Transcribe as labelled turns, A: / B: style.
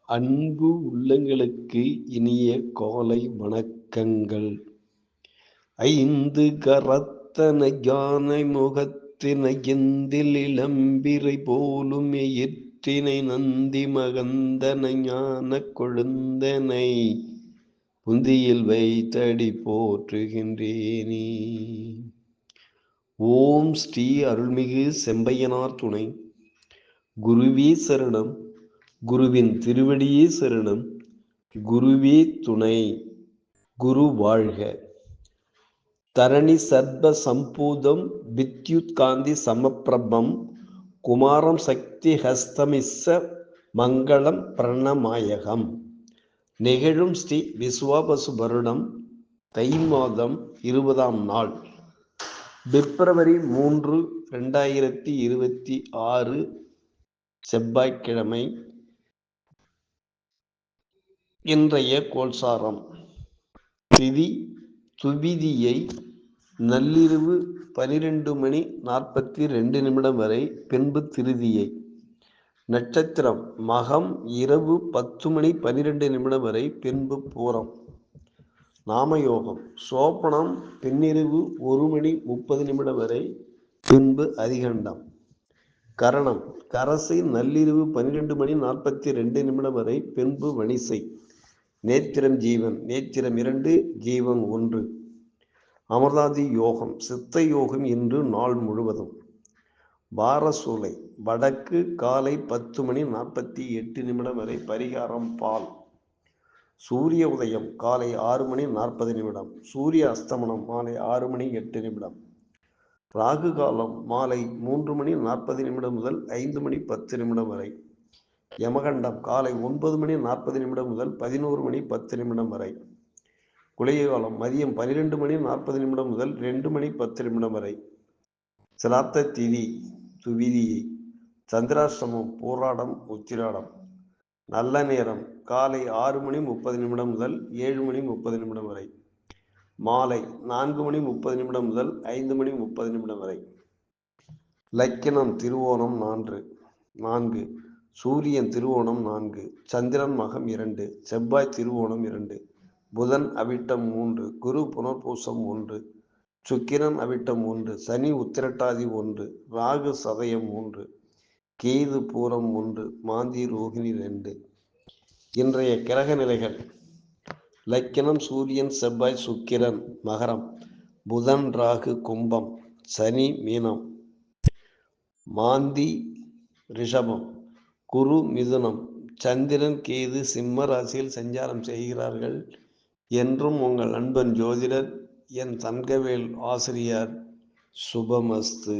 A: அன்பு உள்ளங்களுக்கு இனிய காலை வணக்கங்கள். ஐந்து கரத்தன யானை முகத்தினை எந்தில் இளம்பிறை போலும் எயிற்றினை நந்தி மகந்தன ஞான கொழுந்தனை புந்தியில் வைத்தடி போற்றுகின்றேனே. ஓம் ஸ்ரீ அருள்மிகு செம்பையனார் துணை. குருவே சரணம். குருவின் திருவடியே சரணம். குருவே துணை. குரு வாழ்க. தரணி சர்ப சம்பூதம் வித்யுத் காந்தி சமப்பிரபம் குமாரம் சக்தி ஹஸ்தமிஸ்ஸ மங்களம் பிரணமாயகம். நிகழும் ஸ்ரீ விஸ்வாபசு வருடம் தை மாதம் 20ஆம் நாள் பிப்ரவரி 3, 2026 செவ்வாய்க்கிழமை. இன்றைய கோல்சாரம். திதி துவிதியை நள்ளிரவு 12:42 வரை, பின்பு திருதியை. நட்சத்திரம் மகம் இரவு 10:12 வரை, பின்பு பூரம். நாமயோகம் சோபனம் பின்னிரவு 1:30 வரை, பின்பு அதிகண்டம். கரணம் கரசை நள்ளிரவு 12:42 வரை, பின்பு வணிசை. நேத்திரம் ஜீவன் நேத்திரம் 2 ஜீவன் 1. அமிர்தாதி யோகம் சித்த யோகம் இன்று நாள் முழுவதும். வாரசூலை வடக்கு காலை 10:48 வரை, பரிகாரம் பால். சூரிய உதயம் காலை 6:40. சூரிய அஸ்தமனம் மாலை 6:08. ராகு காலம் மாலை 3:40 முதல் 5:10 வரை. யமகண்டம் காலை 9:40 முதல் 11:10 வரை. குளிகை மதியம் 12:40 முதல் 2:10 வரை. சிராத்த திதி துவிதியை. சந்திராஷ்டமம் பூராடம் உத்திராடம். நல்ல நேரம் காலை 6:30 முதல் 7:30 வரை. மாலை 4:30 முதல் 5:30 வரை. லக்கினம் திருவோணம் 4. சூரியன் திருவோணம் 4, சந்திரன் மகம் 2, செவ்வாய் திருவோணம் 2, புதன் அவிட்டம் 3, குரு புனர்பூசம் 1, சுக்கிரன் அவிட்டம் 1, சனி உத்திரட்டாதி 1, ராகு சதயம் 3, கேது பூரம் 1, மாந்தி ரோகிணி 2. இன்றைய கிரக நிலைகள். லக்கினம் சூரியன் செவ்வாய் சுக்கிரன் மகரம், புதன் ராகு கும்பம், சனி மீனம், மாந்தி ரிஷபம், குரு மிதுனம், சந்திரன் கேது சிம்ம ராசியில் சஞ்சாரம் செய்கிறார்கள். என்றும் உங்கள் நண்பன் ஜோதிடர் என் தங்கவேல் ஆசிரியர். சுபமஸ்து.